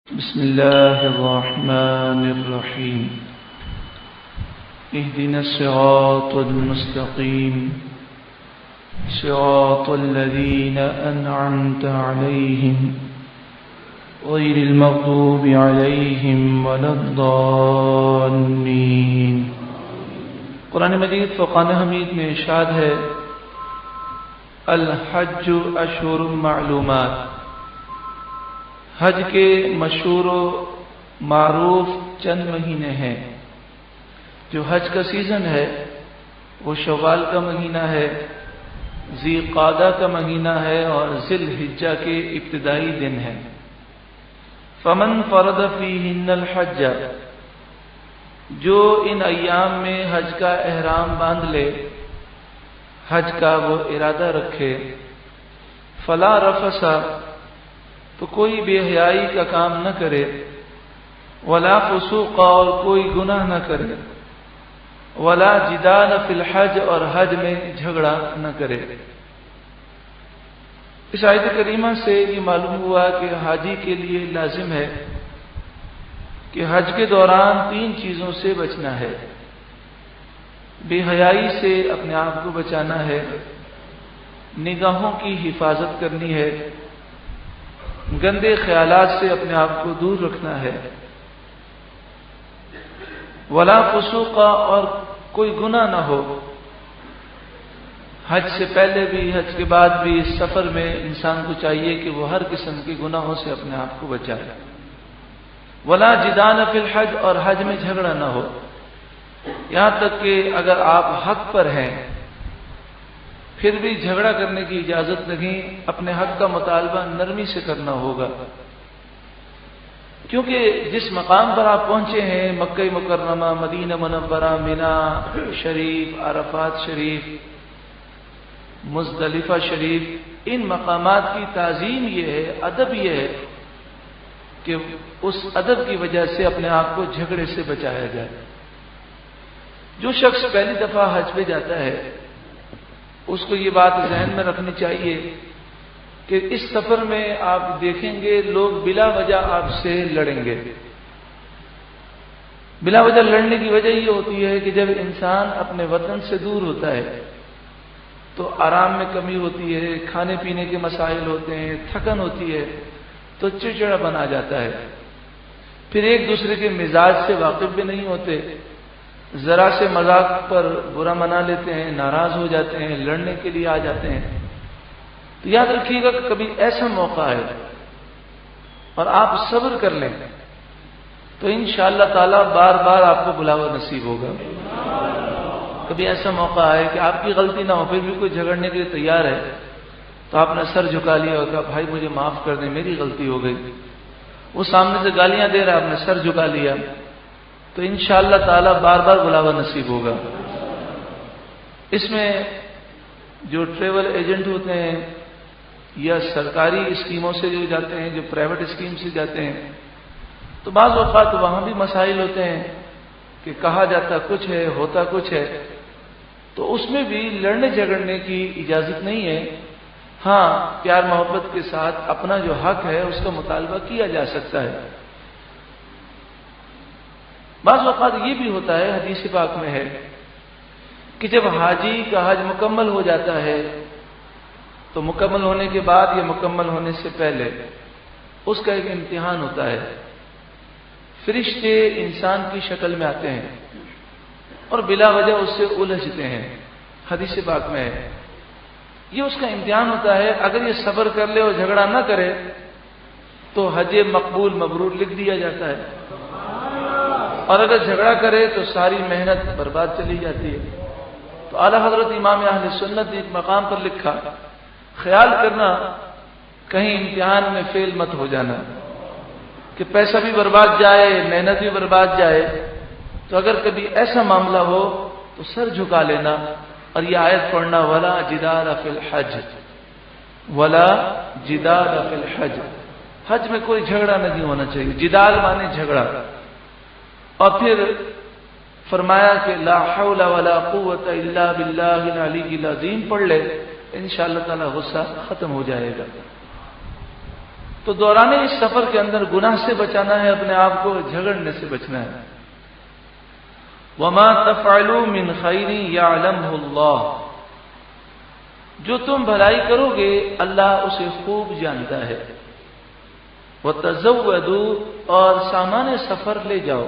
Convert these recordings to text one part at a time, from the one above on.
بسم الله الرحمن الرحيم اهدنا الصراط المستقيم صراط الذين أنعمت عليهم غير المغضوب عليهم ولا الضالين۔ قرآن مجید فرقان حمید میں ارشاد ہے الحج اشہر معلومات، حج کے مشہور و معروف چند مہینے ہیں۔ جو حج کا سیزن ہے وہ شوال کا مہینہ ہے، ذی قعدہ کا مہینہ ہے اور ذی الحجہ کے ابتدائی دن ہے۔ فمن فرض فیہن الحج، جو ان ایام میں حج کا احرام باندھ لے، حج کا وہ ارادہ رکھے، فلا رفث، تو کوئی بے حیائی کا کام نہ کرے، ولا فسوق، اور کوئی گناہ نہ کرے، ولا جدال فی الحج، اور حج میں جھگڑا نہ کرے۔ اس آیت کریمہ سے یہ معلوم ہوا کہ حاجی کے لیے لازم ہے کہ حج کے دوران 3 چیزوں سے بچنا ہے۔ بے حیائی سے اپنے آپ کو بچانا ہے، نگاہوں کی حفاظت کرنی ہے، گندے خیالات سے اپنے آپ کو دور رکھنا ہے، ولا فسوق، اور کوئی گناہ نہ ہو۔ حج سے پہلے بھی حج کے بعد بھی اس سفر میں انسان کو چاہیے کہ وہ ہر قسم کے گناہوں سے اپنے آپ کو بچائے۔ ولا جدال فی الحج، اور حج میں جھگڑا نہ ہو، یہاں تک کہ اگر آپ حق پر ہیں پھر بھی جھگڑا کرنے کی اجازت نہیں، اپنے حق کا مطالبہ نرمی سے کرنا ہوگا، کیونکہ جس مقام پر آپ پہنچے ہیں، مکہ مکرمہ، مدینہ منورہ، مینا شریف، عرفات شریف، مزدلفہ شریف، ان مقامات کی تعظیم یہ ہے، ادب یہ ہے کہ اس ادب کی وجہ سے اپنے آپ کو جھگڑے سے بچایا جائے۔ جو شخص پہلی دفعہ حج پہ جاتا ہے اس کو یہ بات ذہن میں رکھنی چاہیے کہ اس سفر میں آپ دیکھیں گے لوگ بلا وجہ آپ سے لڑیں گے۔ بلا وجہ لڑنے کی وجہ یہ ہوتی ہے کہ جب انسان اپنے وطن سے دور ہوتا ہے تو آرام میں کمی ہوتی ہے، کھانے پینے کے مسائل ہوتے ہیں، تھکن ہوتی ہے، تو چڑچڑا بنا جاتا ہے، پھر ایک دوسرے کے مزاج سے واقف بھی نہیں ہوتے، ذرا سے مذاق پر برا منا لیتے ہیں، ناراض ہو جاتے ہیں، لڑنے کے لیے آ جاتے ہیں۔ تو یاد رکھیے گا کہ کبھی ایسا موقع ہے اور آپ صبر کر لیں تو انشاءاللہ تعالی بار بار آپ کو بلاوا نصیب ہوگا۔ کبھی ایسا موقع ہے کہ آپ کی غلطی نہ ہو پھر بھی کوئی جھگڑنے کے لیے تیار ہے تو آپ نے سر جھکا لیا اور کہا بھائی مجھے معاف کر دیں، میری غلطی ہو گئی۔ وہ سامنے سے گالیاں دے رہا، آپ نے سر جھکا لیا، تو انشاءاللہ تعالی بار بار بلاوا نصیب ہوگا۔ اس میں جو ٹریول ایجنٹ ہوتے ہیں یا سرکاری اسکیموں سے جو جاتے ہیں، جو پرائیویٹ اسکیم سے جاتے ہیں، تو بعض اوقات وہاں بھی مسائل ہوتے ہیں کہ کہا جاتا کچھ ہے، ہوتا کچھ ہے، تو اس میں بھی لڑنے جھگڑنے کی اجازت نہیں ہے۔ ہاں، پیار محبت کے ساتھ اپنا جو حق ہے اس کا مطالبہ کیا جا سکتا ہے۔ بعض اوقات یہ بھی ہوتا ہے، حدیث پاک میں ہے کہ جب حاجی کا حج مکمل ہو جاتا ہے تو مکمل ہونے کے بعد یا مکمل ہونے سے پہلے اس کا ایک امتحان ہوتا ہے۔ فرشتے انسان کی شکل میں آتے ہیں اور بلا وجہ اس سے الجھتے ہیں، حدیث پاک میں ہے۔ یہ اس کا امتحان ہوتا ہے، اگر یہ صبر کر لے اور جھگڑا نہ کرے تو حج مقبول مبرور لکھ دیا جاتا ہے، اور اگر جھگڑا کرے تو ساری محنت برباد چلی جاتی ہے۔ تو اعلیٰ حضرت امام اہل سنت نے ایک مقام پر لکھا، خیال کرنا کہیں امتحان میں فیل مت ہو جانا، کہ پیسہ بھی برباد جائے، محنت بھی برباد جائے۔ تو اگر کبھی ایسا معاملہ ہو تو سر جھکا لینا اور یہ آیت پڑھنا، ولا جدال فی الحج، ولا جدال فی الحج، حج میں کوئی جھگڑا نہیں ہونا چاہیے۔ جدال مانے جھگڑا، اور پھر فرمایا کہ لا حول ولا قوت الا باللہ العلی العظیم پڑھ لے، انشاءاللہ تعالی غصہ ختم ہو جائے گا۔ تو دوران اس سفر کے اندر گناہ سے بچانا ہے، اپنے آپ کو جھگڑنے سے بچنا ہے۔ وَمَا تَفْعَلُوا مِنْ خَيْرٍ يَعْلَمْهُ اللَّهُ، جو تم بھلائی کرو گے اللہ اسے خوب جانتا ہے۔ وَتَزَوَّدُوا، اور سامان سفر لے جاؤ۔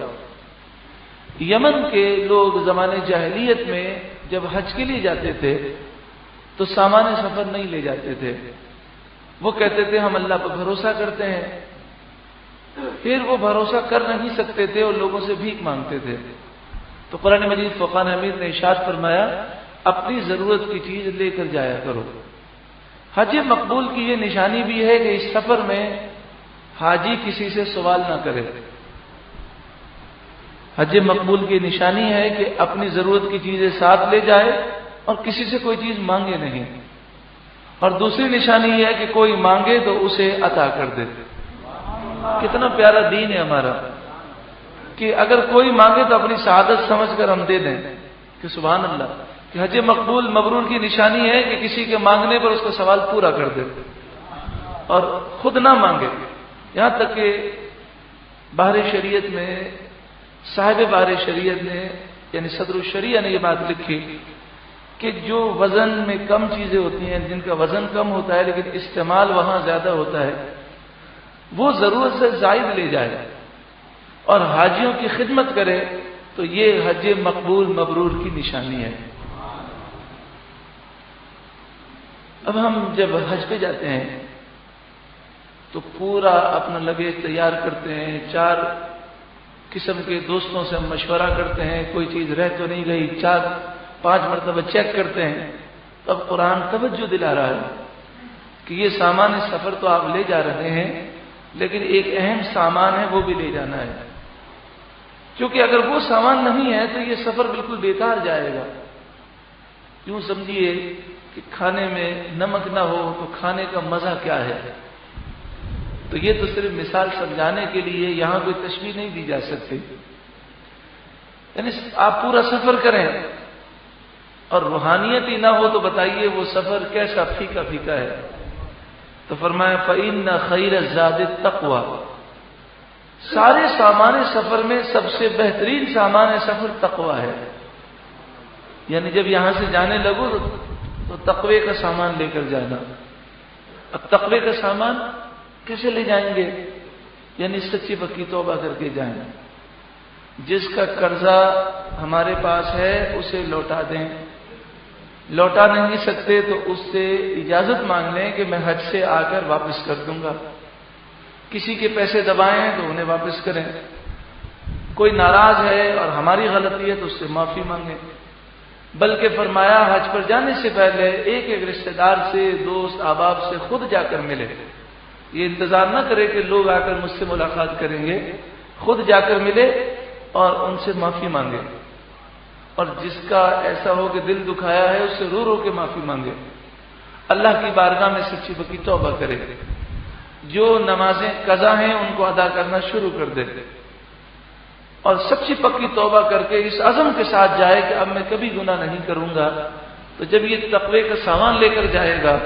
یمن کے لوگ زمانے جاہلیت میں جب حج کے لیے جاتے تھے تو سامان سفر نہیں لے جاتے تھے، وہ کہتے تھے ہم اللہ پر بھروسہ کرتے ہیں، پھر وہ بھروسہ کر نہیں سکتے تھے اور لوگوں سے بھیک مانگتے تھے۔ تو قرآن مجید فرقان حمید نے ارشاد فرمایا اپنی ضرورت کی چیز لے کر جایا کرو۔ حج مقبول کی یہ نشانی بھی ہے کہ اس سفر میں حاجی کسی سے سوال نہ کرے۔ حج مقبول کی نشانی ہے کہ اپنی ضرورت کی چیزیں ساتھ لے جائے اور کسی سے کوئی چیز مانگے نہیں، اور دوسری نشانی یہ ہے کہ کوئی مانگے تو اسے عطا کر دے۔ کتنا پیارا دین ہے ہمارا کہ اگر کوئی مانگے تو اپنی سعادت سمجھ کر ہم دے دیں، کہ سبحان اللہ، کہ حج مقبول مبرور کی نشانی ہے کہ کسی کے مانگنے پر اس کا سوال پورا کر دے اور خود نہ مانگے۔ یہاں تک کہ بحر شریعت میں صاحب بحر شریعت نے یعنی صدر الشریعہ نے یہ بات لکھی کہ جو وزن میں کم چیزیں ہوتی ہیں، جن کا وزن کم ہوتا ہے لیکن استعمال وہاں زیادہ ہوتا ہے، وہ ضرورت سے زائد لے جائے اور حاجیوں کی خدمت کرے تو یہ حج مقبول مبرور کی نشانی ہے۔ اب ہم جب حج پہ جاتے ہیں تو پورا اپنا لگیج تیار کرتے ہیں، 4 قسم کے دوستوں سے ہم مشورہ کرتے ہیں، کوئی چیز رہ تو نہیں گئی، 4-5 مرتبہ چیک کرتے ہیں۔ تو اب قرآن توجہ دلا رہا ہے کہ یہ سامان سفر تو آپ لے جا رہے ہیں لیکن ایک اہم سامان ہے وہ بھی لے جانا ہے، کیونکہ اگر وہ سامان نہیں ہے تو یہ سفر بالکل بیکار جائے گا۔ یوں سمجھیے کہ کھانے میں نمک نہ ہو تو کھانے کا مزہ کیا ہے۔ تو یہ تو صرف مثال سمجھانے کے لیے، یہاں کوئی تشبیہ نہیں دی جا سکتی۔ یعنی آپ پورا سفر کریں اور روحانیت ہی نہ ہو تو بتائیے وہ سفر کیسا پھیکا پھیکا ہے۔ تو فرمایا فَإِنَّ خَيْرَ الزَّادِ التَّقْوَىٰ، سارے سامان سفر میں سب سے بہترین سامان سفر تقویٰ ہے۔ یعنی جب یہاں سے جانے لگو تو تقوی کا سامان لے کر جانا۔ اب تقوی کا سامان کیسے لے جائیں گے؟ یعنی سچی پکی توبہ کر کے جائیں، جس کا قرضہ ہمارے پاس ہے اسے لوٹا دیں، لوٹا نہیں سکتے تو اس سے اجازت مانگ لیں کہ میں حج سے آ کر واپس کر دوں گا، کسی کے پیسے دبائے ہیں تو انہیں واپس کریں، کوئی ناراض ہے اور ہماری غلطی ہے تو اس سے معافی مانگیں۔ بلکہ فرمایا حج پر جانے سے پہلے ایک ایک رشتہ دار سے، دوست احباب سے خود جا کر ملے، یہ انتظار نہ کرے کہ لوگ آ کر مجھ سے ملاقات کریں گے، خود جا کر ملے اور ان سے معافی مانگے، اور جس کا ایسا ہو کہ دل دکھایا ہے اس سے رو رو کے معافی مانگے، اللہ کی بارگاہ میں سچی پکی توبہ کرے، جو نمازیں قضا ہیں ان کو ادا کرنا شروع کر دے اور سچی پکی توبہ کر کے اس عزم کے ساتھ جائے کہ اب میں کبھی گناہ نہیں کروں گا۔ تو جب یہ تقوی کا سامان لے کر جائے گا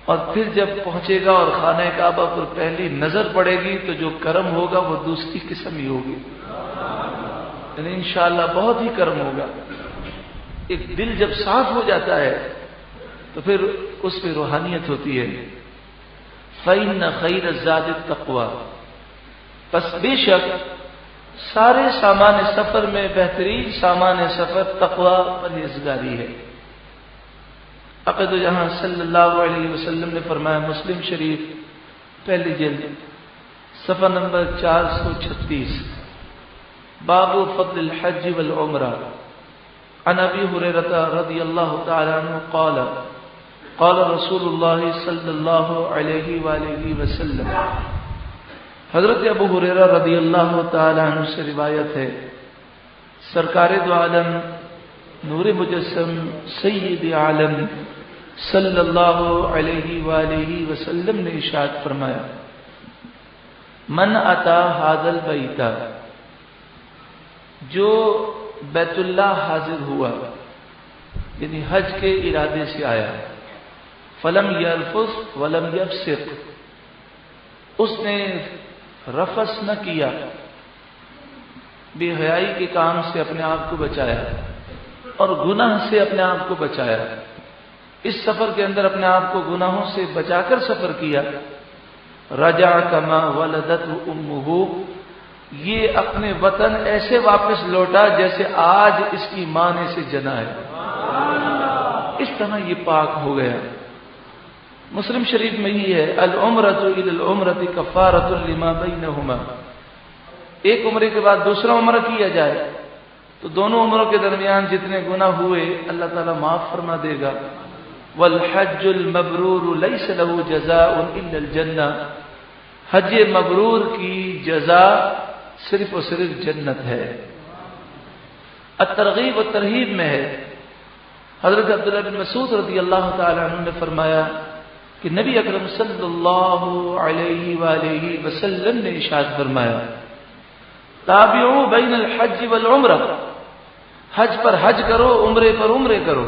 اور پھر جب پہنچے گا اور خانہ کعبہ پر پہلی نظر پڑے گی تو جو کرم ہوگا وہ دوسری قسم ہی ہوگی، یعنی انشاءاللہ بہت ہی کرم ہوگا۔ ایک دل جب صاف ہو جاتا ہے تو پھر اس پہ روحانیت ہوتی ہے۔ فَإِنَّ خَيْرَ الزَّادِ التَّقْوَىٰ، پس بے شک سارے سامان سفر میں بہترین سامان سفر تقویٰ پرہیزگاری ہے۔ عقد جہاں صلی اللہ علیہ وسلم نے فرمایا، مسلم شریف پہلی جلد صفحہ نمبر 436، باب فضل الحج والعمرہ، عن ابی ہریرہ رضی اللہ تعالی عنہ قال قال رسول اللہ صلی اللہ علیہ وآلہ وسلم، حضرت ابو ہریرہ رضی اللہ تعالی عنہ سے روایت ہے، سرکار دو عالم نور مجسم سید عالم صلی اللہ علیہ وآلہ وسلم نے ارشاد فرمایا، من اتا ھذا البیت، جو بیت اللہ حاضر ہوا یعنی حج کے ارادے سے آیا، فلم یرفث ولم یفسق، اس نے رفث نہ کیا، بے حیائی کے کام سے اپنے آپ کو بچایا اور گناہ سے اپنے آپ کو بچایا، اس سفر کے اندر اپنے آپ کو گناہوں سے بچا کر سفر کیا، رجع کما ولدتہ امہ، یہ اپنے وطن ایسے واپس لوٹا جیسے آج اس کی ماں نے اسے جنا ہے، اس طرح یہ پاک ہو گیا۔ مسلم شریف میں ہی ہے العمرۃ الی العمرۃ کفارۃ لما بینہما، ایک عمرے کے بعد دوسرا عمرہ کیا جائے تو دونوں عمروں کے درمیان جتنے گناہ ہوئے اللہ تعالیٰ معاف فرما دے گا۔ والحج المبرور لیس له جزاء الا الجنہ، حج مبرور کی جزا صرف اور صرف جنت ہے۔ الترغیب و ترہیب میں ہے، حضرت عبداللہ بن مسعود رضی اللہ تعالی عنہ نے فرمایا کہ نبی اکرم صلی اللہ علیہ وآلہ وسلم نے ارشاد فرمایا تابعوا بین الحج والعمرہ، حج پر حج کرو، عمرے پر عمرے کرو۔